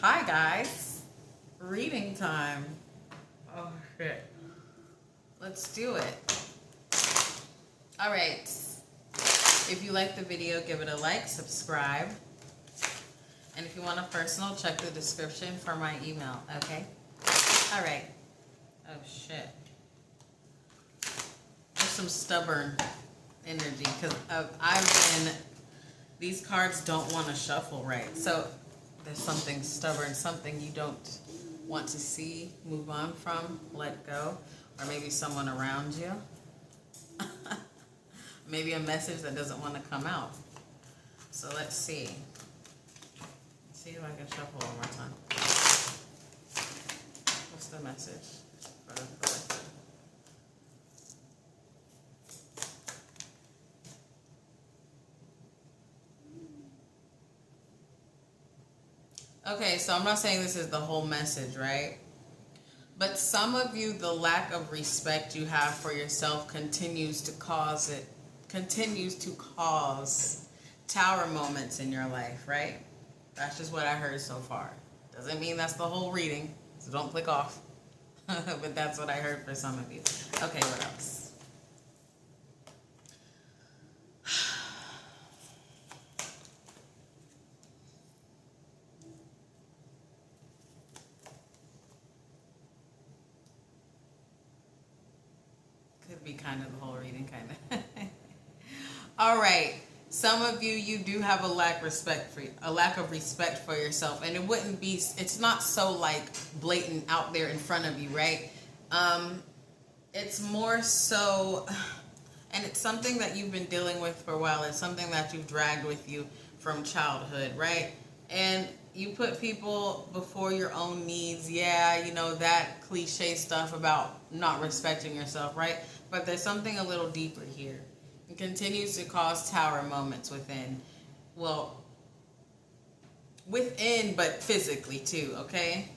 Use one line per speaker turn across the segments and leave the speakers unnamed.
Hi guys, reading time. Oh shit. Let's do it. All right. If you like the video, give it a like, subscribe. And if you want a personal, check the description for my email, okay? All right. Oh shit. There's some stubborn energy because these cards don't want to shuffle right. So there's something stubborn, something you don't want to see, move on from, let go, or maybe someone around you. Maybe a message that doesn't want to come out. So let's see. Let's see if I can shuffle one more time. What's the message for the collective? Okay, so I'm not saying this is the whole message, right? But some of you, the lack of respect you have for yourself continues to cause tower moments in your life, right? That's just what I heard so far. Doesn't mean that's the whole reading, so don't click off. But that's what I heard for some of you. Okay, what else? Could be kind of the whole reading, kind of. All right. Some of you do have a lack of respect for yourself, and it's not so like blatant out there in front of you, right? It's more so, and it's something that you've been dealing with for a while. It's something that you've dragged with you from childhood, right? And you put people before your own needs. Yeah, you know, that cliche stuff about not respecting yourself, right? But there's something a little deeper here. It continues to cause tower moments within. Well, within, but physically too, okay?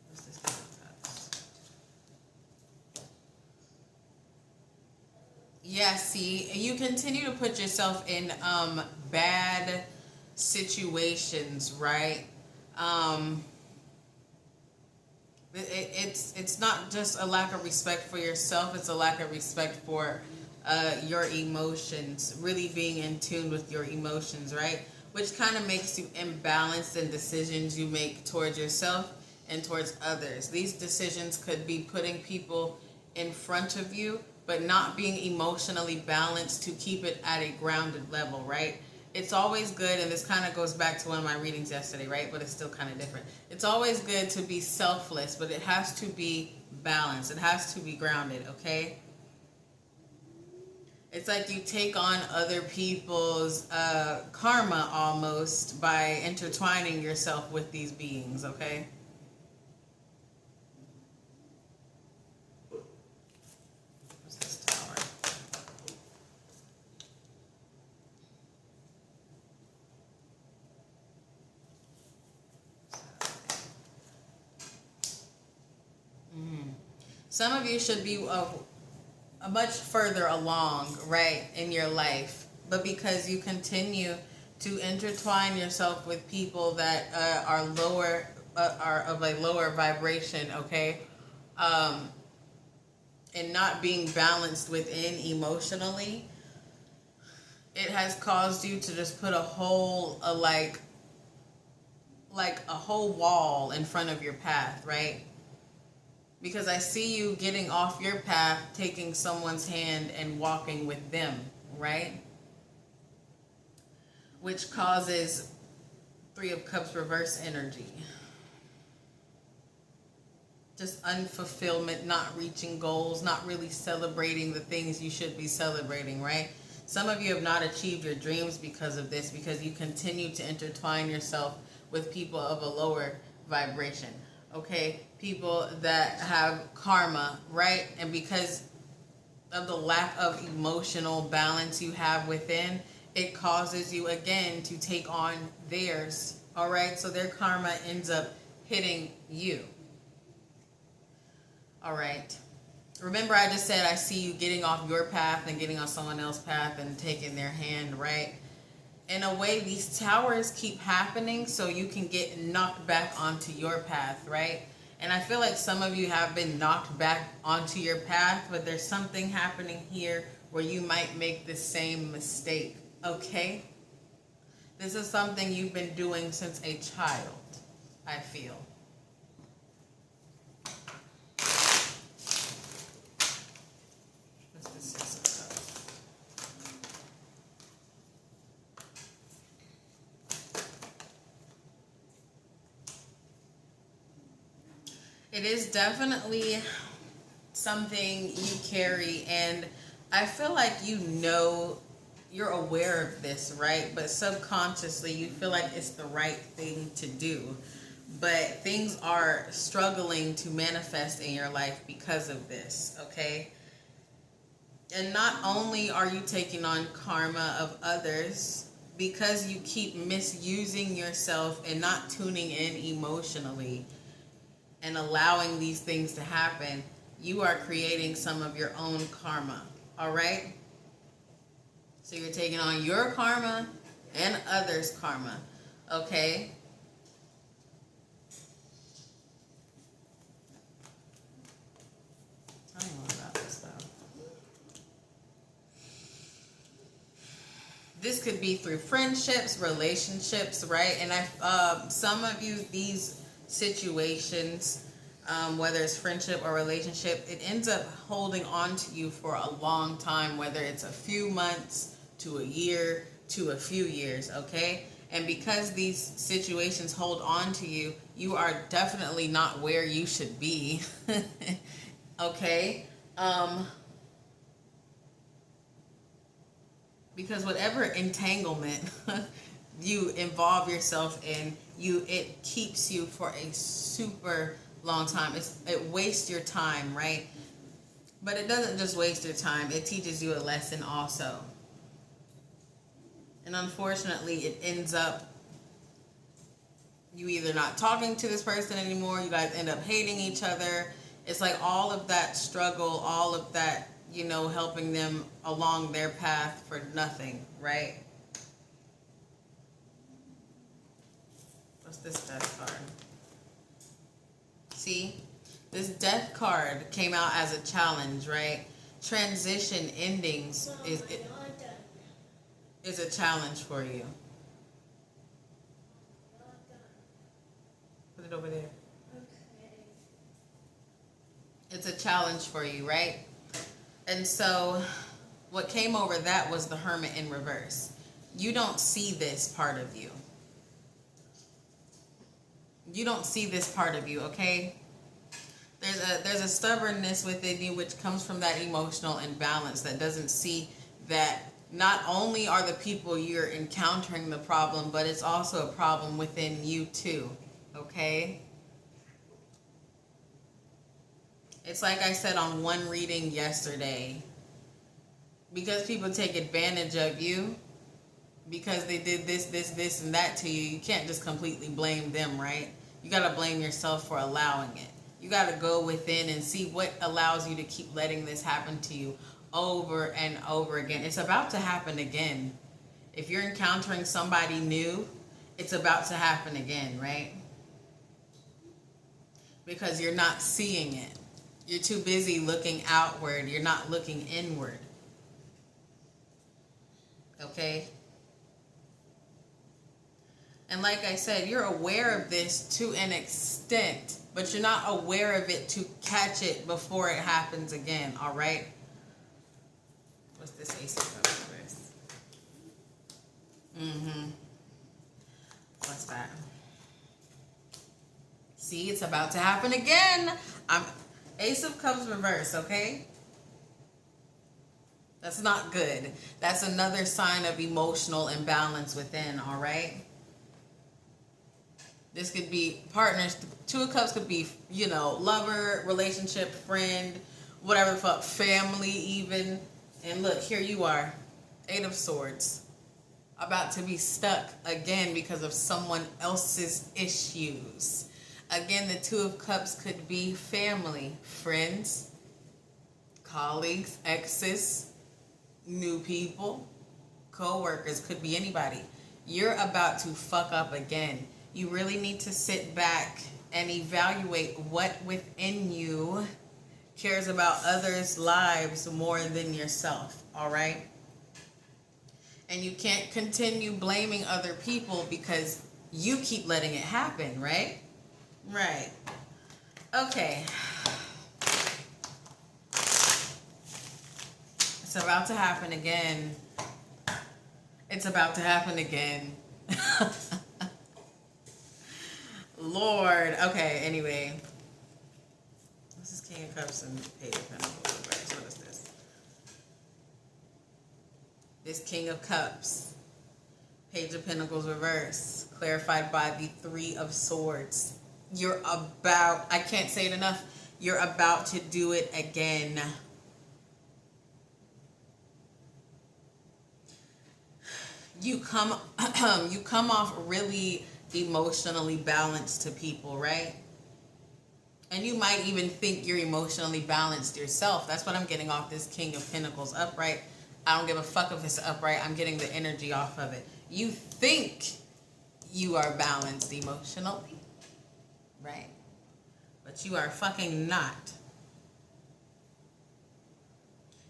What's this? Yeah, see, you continue to put yourself in bad situations, right? It's not just a lack of respect for yourself, it's a lack of respect for your emotions, really being in tune with your emotions, right? Which kind of makes you imbalanced in decisions you make towards yourself and towards others. These decisions could be putting people in front of you, but not being emotionally balanced to keep it at a grounded level, right? It's always good, and this kind of goes back to one of my readings yesterday, right? But it's still kind of different. It's always good to be selfless, but it has to be balanced. It has to be grounded, okay? It's like you take on other people's karma almost by intertwining yourself with these beings, okay? What's this tower? Some of you should be much further along, right, in your life. But because you continue to intertwine yourself with people that are of a lower vibration, okay, and not being balanced within emotionally, it has caused you to just put a whole, like a whole wall in front of your path, right? Because I see you getting off your path, taking someone's hand and walking with them, right? Which causes Three of Cups reverse energy. Just unfulfillment, not reaching goals, not really celebrating the things you should be celebrating, right? Some of you have not achieved your dreams because of this, because you continue to intertwine yourself with people of a lower vibration. Okay, people that have karma, right? And because of the lack of emotional balance you have within, it causes you again to take on theirs, all right? So their karma ends up hitting you, all right? Remember, I just said I see you getting off your path and getting on someone else's path and taking their hand, right? in a way, these towers keep happening so you can get knocked back onto your path, right? And I feel like some of you have been knocked back onto your path, but there's something happening here where you might make the same mistake, okay? This is something you've been doing since a child, I feel. What's the Six of Cups? It is definitely something you carry, and I feel like you're aware of this, right? But subconsciously you feel like it's the right thing to do. But things are struggling to manifest in your life because of this, okay? And not only are you taking on karma of others, because you keep misusing yourself and not tuning in emotionally and allowing these things to happen, you are creating some of your own karma, all right? So you're taking on your karma and others' karma, okay? Tell me more about this, though. This could be through friendships, relationships, right? And some of you, these situations, whether it's friendship or relationship, it ends up holding on to you for a long time, whether it's a few months to a year to a few years, okay? And because these situations hold on to you, you are definitely not where you should be, okay? Because whatever entanglement you involve yourself in, it keeps you for a super long time. It wastes your time, right? But it doesn't just waste your time. It teaches you a lesson also. And unfortunately, it ends up you either not talking to this person anymore, you guys end up hating each other. It's like all of that struggle, all of that, helping them along their path for nothing, right? What's this death card? See, this death card came out as a challenge, right? Transition endings is a challenge for you. Put it over there. Okay. It's a challenge for you, right? And so what came over that was the Hermit in reverse. You don't see this part of you. You don't see this part of you, okay? There's a stubbornness within you which comes from that emotional imbalance that doesn't see that not only are the people you're encountering the problem, but it's also a problem within you too, okay? It's like I said on one reading yesterday, because people take advantage of you, because they did this, and that to you, you can't just completely blame them, right? You got to blame yourself for allowing it. You got to go within and see what allows you to keep letting this happen to you over and over again. It's about to happen again. If you're encountering somebody new, it's about to happen again, right? Because you're not seeing it. You're too busy looking outward. You're not looking inward. Okay? And like I said, you're aware of this to an extent, but you're not aware of it to catch it before it happens again, all right? What's this Ace of Cups with? What's that? See, it's about to happen again. Ace of Cups reverse, okay? That's not good. That's another sign of emotional imbalance within, all right? This could be partners. Two of Cups could be, lover, relationship, friend, whatever the fuck, family even. And look, here you are, Eight of Swords, about to be stuck again because of someone else's issues. Again, the Two of Cups could be family, friends, colleagues, exes, new people, co-workers, could be anybody. you're about to fuck up again. You really need to sit back and evaluate what within you cares about others' lives more than yourself, all right? And you can't continue blaming other people because you keep letting it happen, right? Right. Okay. It's about to happen again. It's about to happen again. Lord. Okay, anyway. This is King of Cups and Page of Pentacles. What is this? This King of Cups. Page of Pentacles reverse. Clarified by the Three of Swords. You're about, I can't say it enough, you're about to do it again. You come off really emotionally balanced to people, right? And you might even think you're emotionally balanced yourself. That's what I'm getting off this King of Pentacles upright. I don't give a fuck if it's upright. I'm getting the energy off of it. You think you are balanced emotionally, right? But you are fucking not.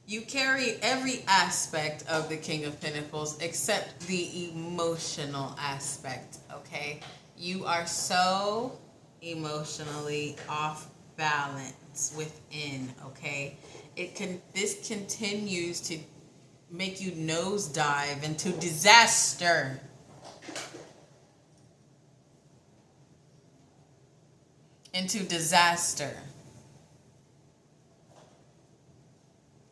You carry every aspect of the King of Pentacles except the emotional aspect, okay? You are so emotionally off balance within, okay? This continues to make you nosedive into disaster. Into disaster.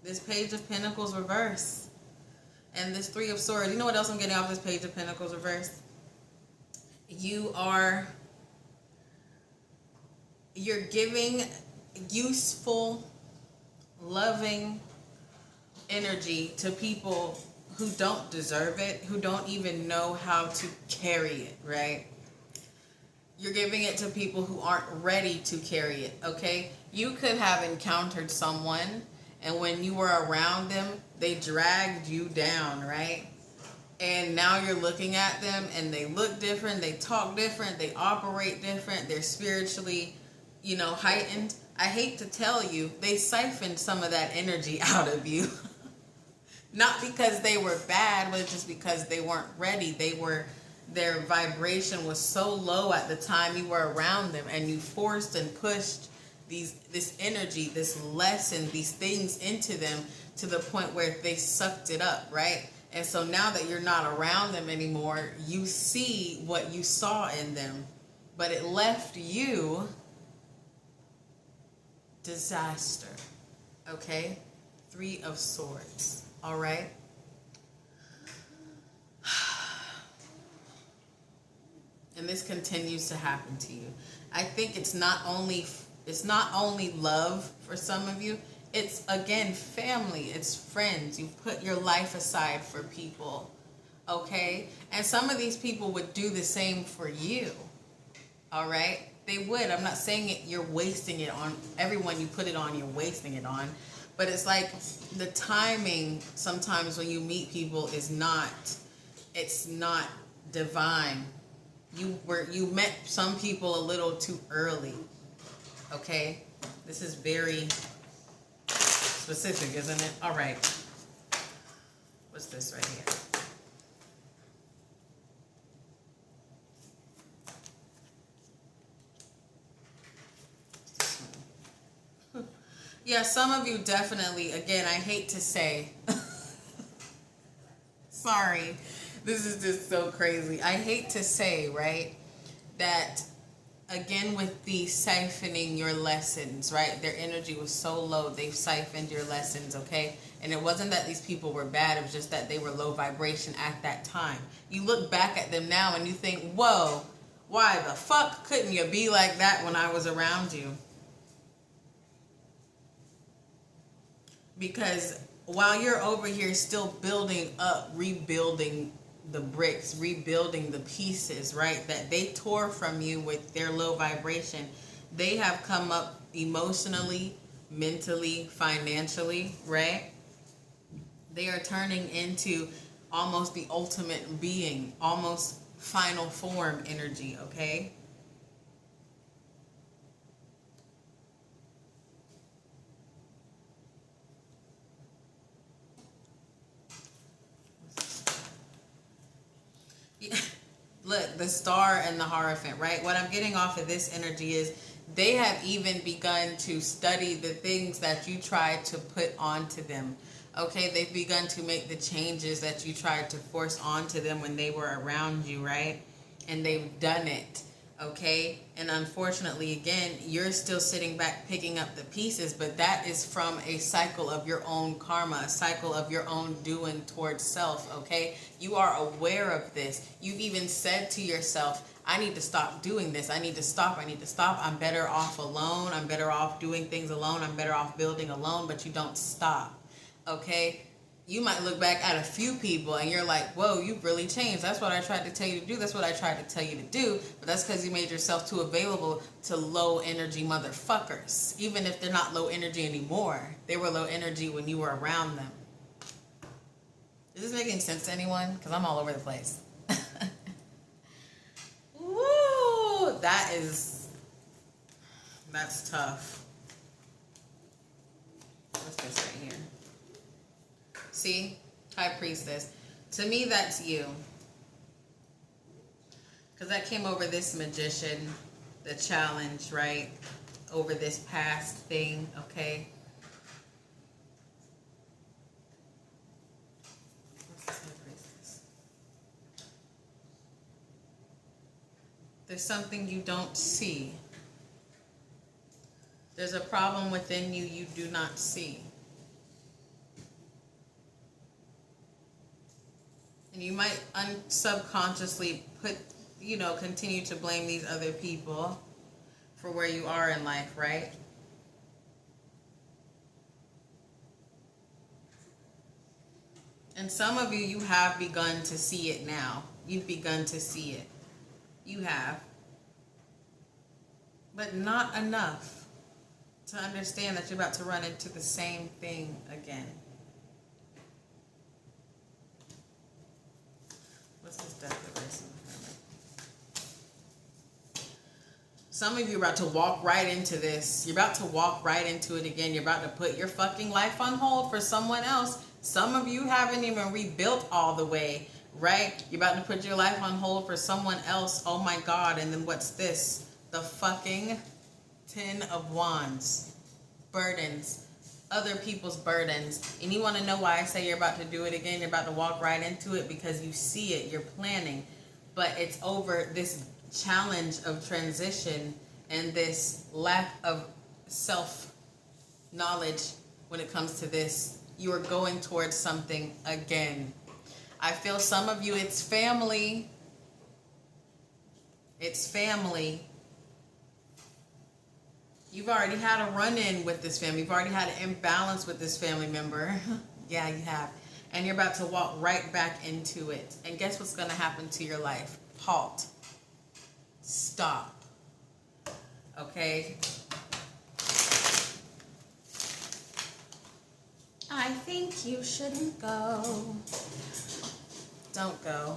This Page of Pentacles reverse. And this Three of Swords. You know what else I'm getting off this Page of Pentacles reverse? You're giving useful, loving energy to people who don't deserve it, who don't even know how to carry it, right? You're giving it to people who aren't ready to carry it, okay? You could have encountered someone, and when you were around them, they dragged you down, right? And now you're looking at them, and they look different, they talk different, they operate different, they're spiritually, heightened. I hate to tell you, they siphoned some of that energy out of you. Not because they were bad, but just because they weren't ready. Their vibration was so low at the time you were around them, and you forced and pushed this energy, this lesson, these things into them to the point where they sucked it up, right? And so now that you're not around them anymore, you see what you saw in them, but it left you disaster, okay? Three of Swords, all right? And this continues to happen to you. I think it's not only love for some of you. It's, again, family. It's friends. You put your life aside for people, okay? And some of these people would do the same for you, all right? They would. I'm not saying you're wasting it on everyone you put it on, you're wasting it on. But it's like the timing sometimes when you meet people is not divine. You met some people a little too early. Okay? This is very specific, isn't it? All right. What's this right here? Yeah, some of you definitely, again, I hate to say, sorry, this is just so crazy. I hate to say, right, that, again, with the siphoning your lessons, right, their energy was so low, they've siphoned your lessons, okay? And it wasn't that these people were bad, it was just that they were low vibration at that time. You look back at them now and you think, whoa, why the fuck couldn't you be like that when I was around you? Because while you're over here still building up, rebuilding the bricks, rebuilding the pieces, right, that they tore from you with their low vibration, they have come up emotionally, mentally, financially, right? They are turning into almost the ultimate being, almost final form energy, okay? Yeah. Look, the star and the Hierophant, right? What I'm getting off of this energy is they have even begun to study the things that you tried to put onto them. Okay, they've begun to make the changes that you tried to force onto them when they were around you, right? And they've done it, okay? And unfortunately, again, you're still sitting back picking up the pieces, but that is from a cycle of your own karma, a cycle of your own doing towards self, okay? You are aware of this. You've even said to yourself, I need to stop doing this. I need to stop. I need to stop. I'm better off alone. I'm better off doing things alone. I'm better off building alone, but you don't stop. Okay, you might look back at a few people and you're like, whoa, you've really changed. That's what I tried to tell you to do. That's what I tried to tell you to do. But that's because you made yourself too available to low energy motherfuckers. Even if they're not low energy anymore, they were low energy when you were around them. Is this making sense to anyone? Because I'm all over the place. Woo! That's tough. What's this right here? See, High Priestess. To me, that's you. Because that came over this Magician, the challenge, right? Over this past thing, okay? What's this High Priestess? There's something you don't see. There's a problem within you you do not see. And you might subconsciously continue to blame these other people for where you are in life, right? And some of you have begun to see it now. You've begun to see it. You have. But not enough to understand that you're about to run into the same thing again. What's this declaration? Some of you are about to walk right into this. You're about to walk right into it again. You're about to put your fucking life on hold for someone else. Some of you haven't even rebuilt all the way, right? You're about to put your life on hold for someone else. Oh my God. And then what's this? The fucking 10 of Wands. Burdens. Other people's burdens. And you want to know why I say you're about to do it again? You're about to walk right into it because you see it. You're planning. But it's over this challenge of transition and this lack of self-knowledge when it comes to this. You are going towards something again. I feel some of you, it's family. It's family. You've already had a run-in with this family. You've already had an imbalance with this family member. Yeah, you have. And you're about to walk right back into it. And guess what's going to happen to your life? Halt. Stop. Okay? I think you shouldn't go. Don't go.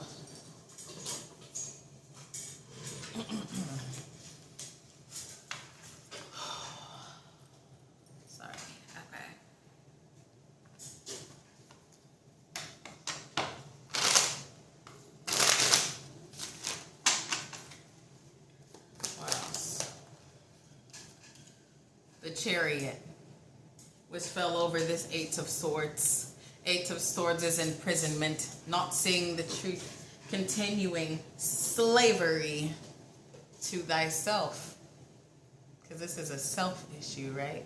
Sorry. Okay. What else? The Chariot, which fell over this Eight of Swords. Eight of Swords is imprisonment, not seeing the truth, continuing slavery to thyself. Because this is a self issue, right?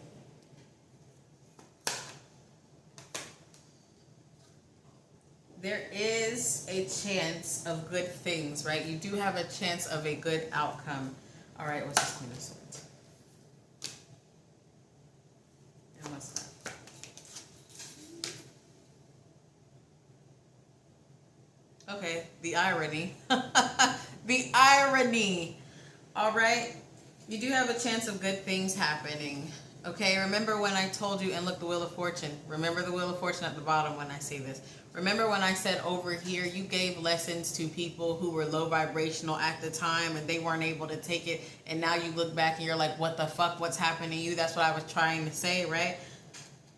There is a chance of good things, right? You do have a chance of a good outcome. All right, what's this Queen of Swords? And what's that? Okay, the irony. The irony. All right. You do have a chance of good things happening. Okay, remember when I told you, and look, the Wheel of Fortune. Remember the Wheel of Fortune at the bottom when I say this. Remember when I said over here, you gave lessons to people who were low vibrational at the time and they weren't able to take it. And now you look back and you're like, what the fuck? What's happened to you? That's what I was trying to say, right?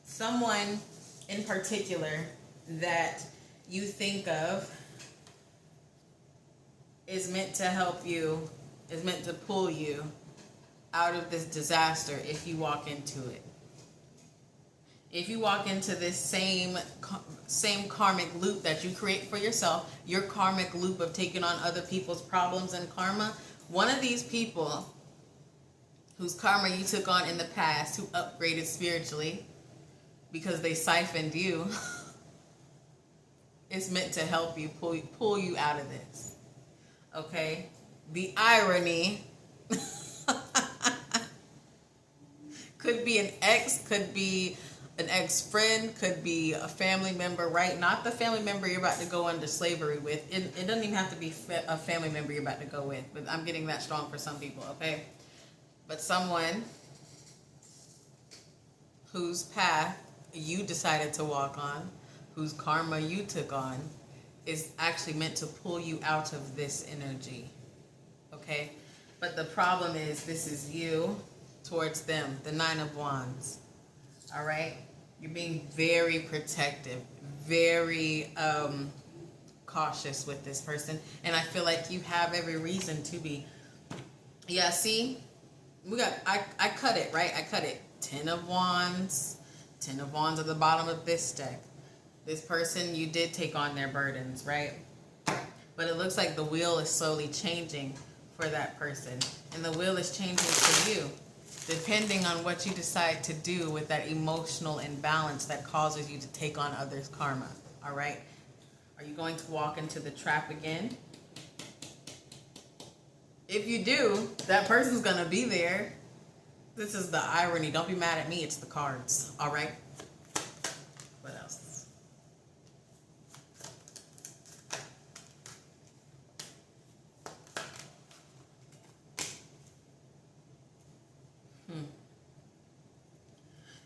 Someone in particular that you think of is meant to help you, is meant to pull you out of this disaster if you walk into it. If you walk into this same karmic loop that you create for yourself, your karmic loop of taking on other people's problems and karma, one of these people whose karma you took on in the past, who upgraded spiritually because they siphoned you, is meant to help you, pull you out of this. Okay? The irony could be an ex, could be an ex-friend, could be a family member, right? Not the family member you're about to go under slavery with. It doesn't even have to be a family member you're about to go with, but I'm getting that strong for some people, okay? But someone whose path you decided to walk on, whose karma you took on, is actually meant to pull you out of this energy, okay? But the problem is, this is you towards them, the Nine of Wands, all right? You're being very protective, very cautious with this person, and I feel like you have every reason to be. Yeah, see? I cut it, right? I cut it. 10 of Wands. 10 of Wands at the bottom of this deck. This person, you did take on their burdens, right? But it looks like the wheel is slowly changing for that person. And the wheel is changing for you, depending on what you decide to do with that emotional imbalance that causes you to take on others' karma, all right? Are you going to walk into the trap again? If you do, that person's going to be there. This is the irony. Don't be mad at me. It's the cards, all right? What else?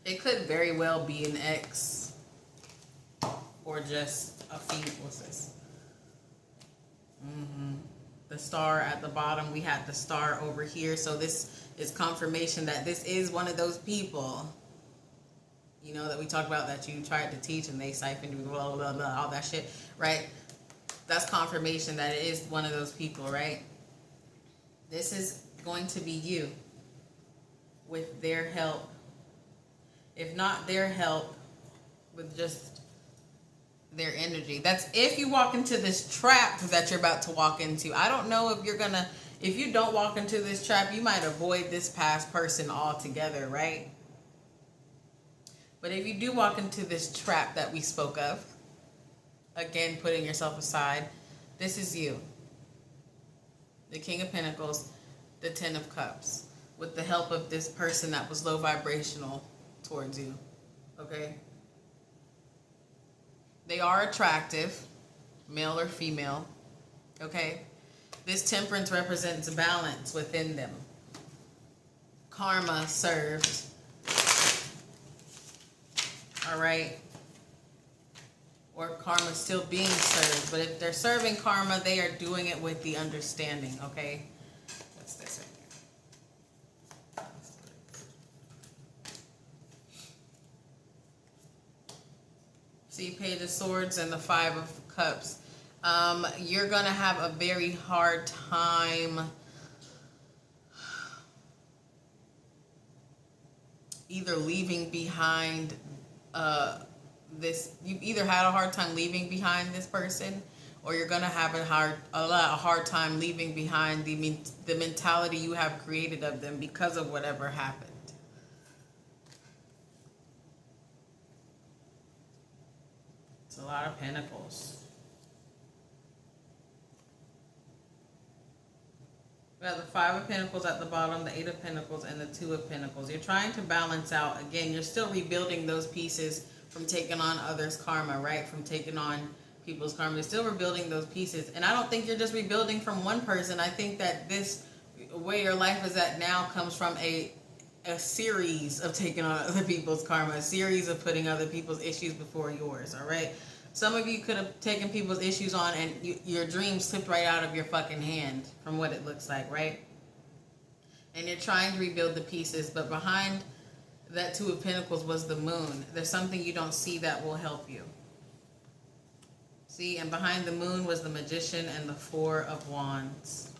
It could very well be an ex or just a female. What's this? The star at the bottom. We had the star over here. So this is confirmation that this is one of those people, you know, that we talked about, that you tried to teach and they siphoned you, blah, blah, blah, all that shit, right? That's confirmation that it is one of those people, right? This is going to be you with their help. If not their help, with just their energy. That's if you walk into this trap that you're about to walk into. I don't know if you're gonna, if you don't walk into this trap, you might avoid this past person altogether, right? But if you do walk into this trap that we spoke of, again, putting yourself aside, this is you. The King of Pentacles, the 10 of Cups, with the help of this person that was low vibrational towards you, okay? They are attractive, male or female, okay? This Temperance represents balance within them. Karma served, all right? Or karma still being served. But if they're serving karma, they are doing it with the understanding, okay? What's this right here? See, Page of Swords and the 5 of Cups. You're going to have a very hard time either leaving behind you've either had a hard time leaving behind this person, or you're going to have a hard time leaving behind the mentality you have created of them because of whatever happened. It's a lot of pentacles. We have the 5 of Pentacles at the bottom, the 8 of Pentacles, and the 2 of Pentacles. You're trying to balance out. Again, you're still rebuilding those pieces from taking on others' karma, right? From taking on people's karma. You're still rebuilding those pieces. And I don't think you're just rebuilding from one person. I think that this way your life is at now comes from a a series of taking on other people's karma, a series of putting other people's issues before yours, all right? Some of you could have taken people's issues on and your dream slipped right out of your fucking hand from what it looks like, right? And you're trying to rebuild the pieces, but behind that Two of Pentacles was the moon. There's something you don't see that will help you. See, and behind the moon was the Magician and the Four of Wands.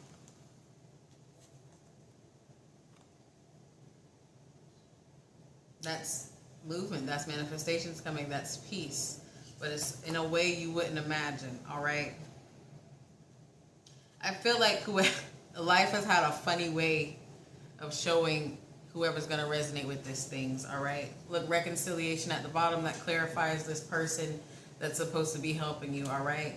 That's movement, that's manifestations coming, that's peace. But it's in a way you wouldn't imagine, all right? I feel like life has had a funny way of showing whoever's going to resonate with these things, all right? Look, reconciliation at the bottom, that clarifies this person that's supposed to be helping you, all right?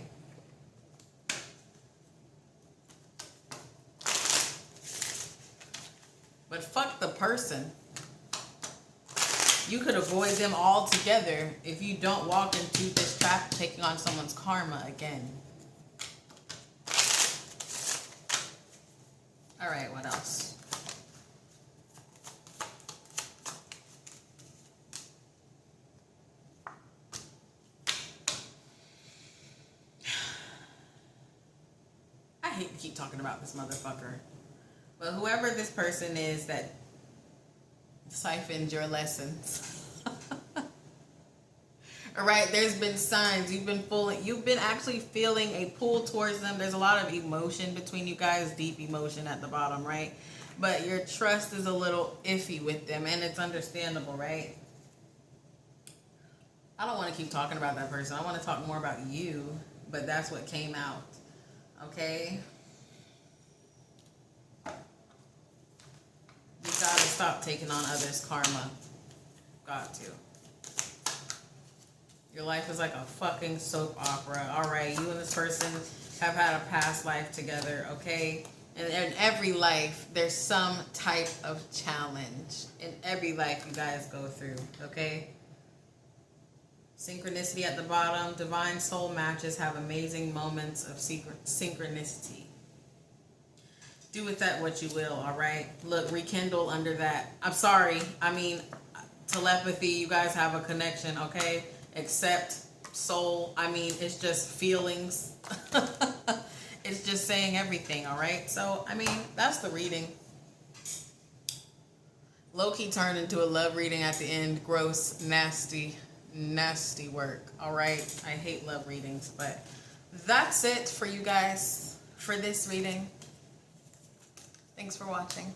But fuck the person. You could avoid them altogether if you don't walk into this trap of taking on someone's karma again. All right, what else? I hate to keep talking about this motherfucker. But whoever this person is that siphoned your lessons. All right, there's been signs. You've been actually feeling a pull towards them. There's a lot of emotion between you guys, deep emotion at the bottom, right? But your trust is a little iffy with them, and it's understandable, right? I don't want to keep talking about that person. I want to talk more about you, but that's what came out, okay? You gotta stop taking on others' karma. Got to. Your life is like a fucking soap opera. All right, you and this person have had a past life together, okay? And in every life, there's some type of challenge. In every life you guys go through, okay? Synchronicity at the bottom. Divine soul matches have amazing moments of synchronicity. Do with that what you will, all right? Look, rekindle under that. I'm sorry. I mean, telepathy, you guys have a connection, okay? Accept, soul. I mean, it's just feelings. It's just saying everything, all right? So, I mean, that's the reading. Low-key turned into a love reading at the end. Gross, nasty, nasty work, all right? I hate love readings, but that's it for you guys for this reading. Thanks for watching.